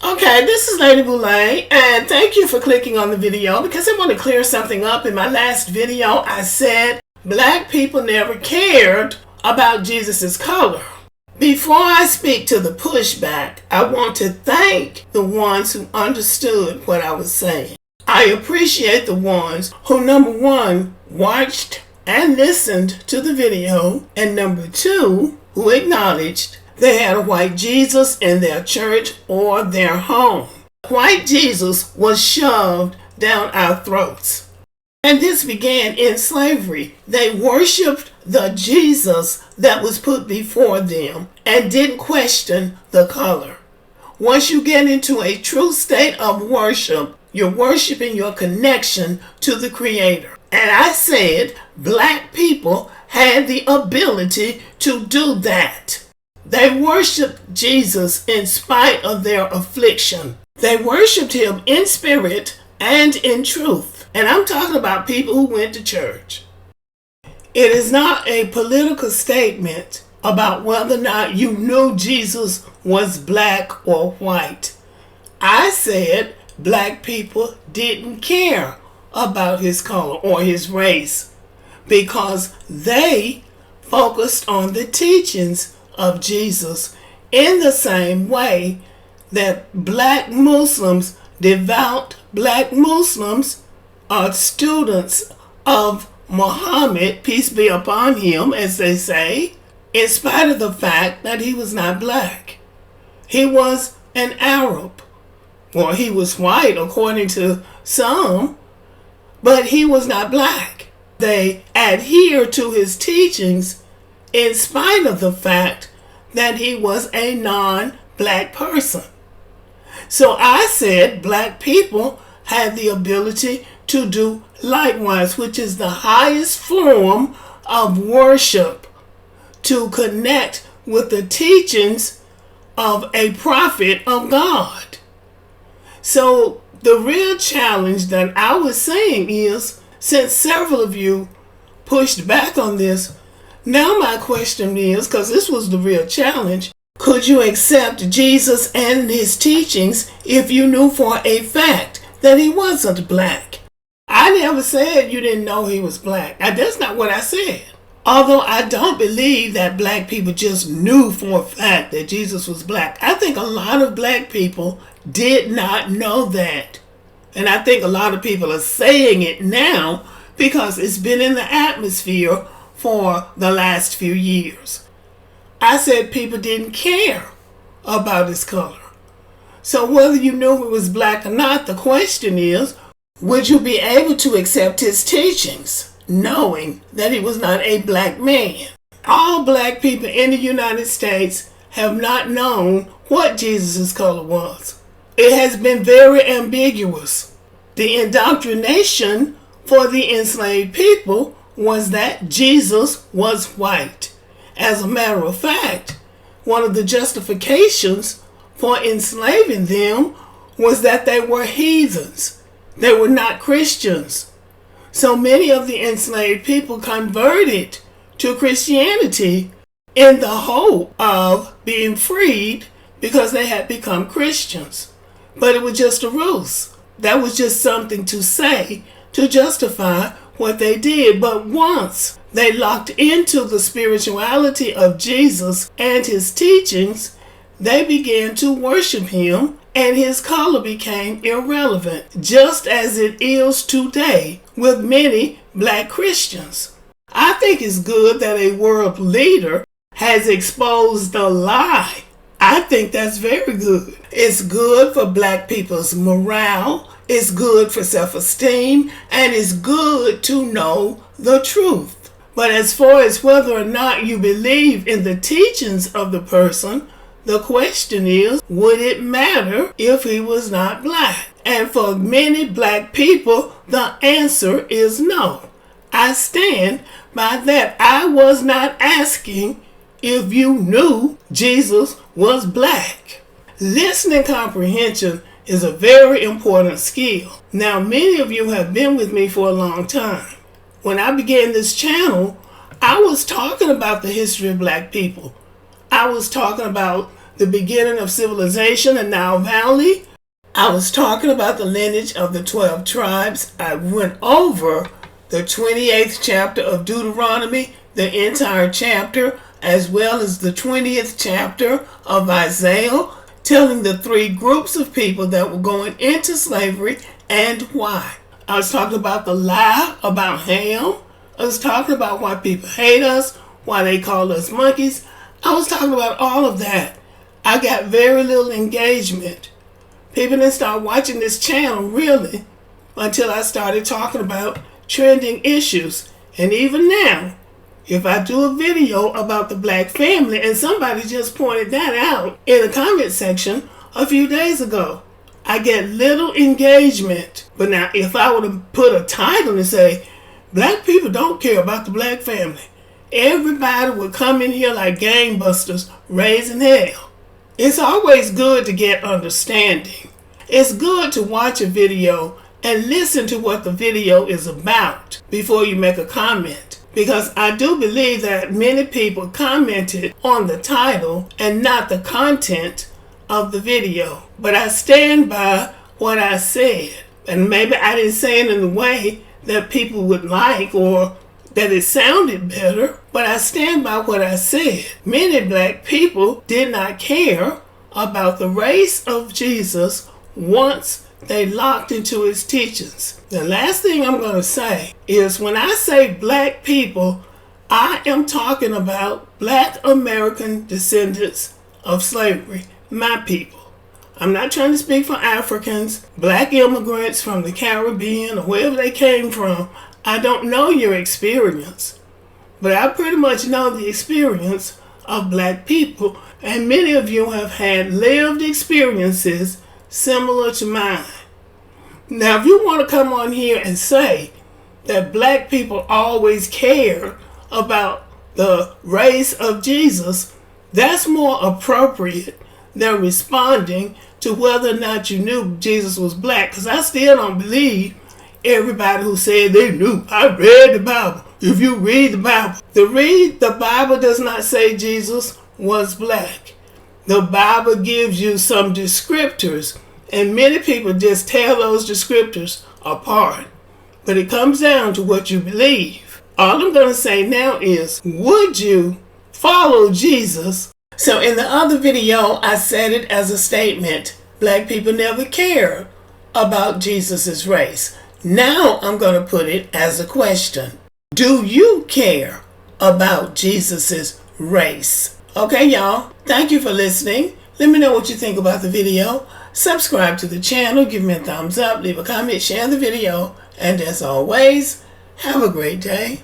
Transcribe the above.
Okay, this is Lady Boulay, and thank you for clicking on the video because I want to clear something up. In my last video, I said black people never cared about Jesus' color. Before I speak to the pushback, I want to thank the ones who understood what I was saying. I appreciate the ones who, number one, watched and listened to the video, and number two, who acknowledged they had a white Jesus in their church or their home. White Jesus was shoved down our throats. And this began in slavery. They worshiped the Jesus that was put before them and didn't question the color. Once you get into a true state of worship, you're worshiping your connection to the Creator. And I said black people had the ability to do that. They worshiped Jesus in spite of their affliction. They worshiped him in spirit and in truth. And I'm talking about people who went to church. It is not a political statement about whether or not you knew Jesus was black or white. I said black people didn't care about his color or his race because they focused on the teachings of Jesus in the same way that black Muslims, devout black Muslims, are students of Muhammad, peace be upon him, as they say, in spite of the fact that he was not black. He was an Arab. Well, he was white according to some, but he was not black. They adhere to his teachings in spite of the fact that he was a non-black person. So I said black people had the ability to do likewise, which is the highest form of worship, to connect with the teachings of a prophet of God. So the real challenge that I was saying is, since several of you pushed back on this, now my question is, because this was the real challenge, could you accept Jesus and his teachings if you knew for a fact that he wasn't black? I never said you didn't know he was black. That's not what I said. Although I don't believe that black people just knew for a fact that Jesus was black. I think a lot of black people did not know that. And I think a lot of people are saying it now because it's been in the atmosphere for the last few years. I said people didn't care about his color. So whether you knew he was black or not, the question is, would you be able to accept his teachings, knowing that he was not a black man? All black people in the United States have not known what Jesus' color was. It has been very ambiguous. The indoctrination for the enslaved people was that Jesus was white. As a matter of fact, one of the justifications for enslaving them was that they were heathens. They were not Christians. So many of the enslaved people converted to Christianity in the hope of being freed because they had become Christians. But it was just a ruse. That was just something to say to justify what they did. But once they locked into the spirituality of Jesus and his teachings, they began to worship him, and his color became irrelevant, just as it is today with many black Christians. I think it's good that a world leader has exposed the lie. I think that's very good. It's good for black people's morale, it's good for self-esteem, and it's good to know the truth. But as far as whether or not you believe in the teachings of the person, the question is, would it matter if he was not black? And for many black people, the answer is no. I stand by that. I was not asking if you knew Jesus was black. Listening comprehension is a very important skill. Now, many of you have been with me for a long time. When I began this channel, I was talking about the history of black people. I was talking about the beginning of civilization in Nile Valley. I was talking about the lineage of the 12 tribes. I went over the 28th chapter of Deuteronomy, the entire chapter, as well as the 20th chapter of Isaiah, telling the three groups of people that were going into slavery and why. I was talking about the lie about Ham. I was talking about why people hate us, why they call us monkeys. I was talking about all of that. I got very little engagement. People didn't start watching this channel, really, until I started talking about trending issues. And even now, if I do a video about the black family, and somebody just pointed that out in the comment section a few days ago, I get little engagement. But now, if I were to put a title and say, black people don't care about the black family, everybody would come in here like gangbusters raising hell. It's always good to get understanding. It's good to watch a video and listen to what the video is about before you make a comment. Because I do believe that many people commented on the title and not the content of the video. But I stand by what I said. And maybe I didn't say it in a way that people would like or that it sounded better, but I stand by what I said. Many black people did not care about the race of Jesus once they locked into his teachings. The last thing I'm going to say is when I say black people, I am talking about black American descendants of slavery, my people. I'm not trying to speak for Africans, black immigrants from the Caribbean or wherever they came from. I don't know your experience, but I pretty much know the experience of black people, and many of you have had lived experiences similar to mine. Now, if you want to come on here and say that black people always care about the race of Jesus, that's more appropriate than responding to whether or not you knew Jesus was black, because I still don't believe everybody who said they knew. I read the Bible. If you read the Bible does not say Jesus was black. The Bible gives you some descriptors, and many people just tear those descriptors apart. But it comes down to what you believe. All I'm going to say now is, would you follow Jesus? So in the other video, I said it as a statement. Black people never cared about Jesus's race. Now I'm going to put it as a question. Do you care about Jesus's race? Okay, y'all. Thank you for listening. Let me know what you think about the video. Subscribe to the channel. Give me a thumbs up. Leave a comment. Share the video. And as always, have a great day.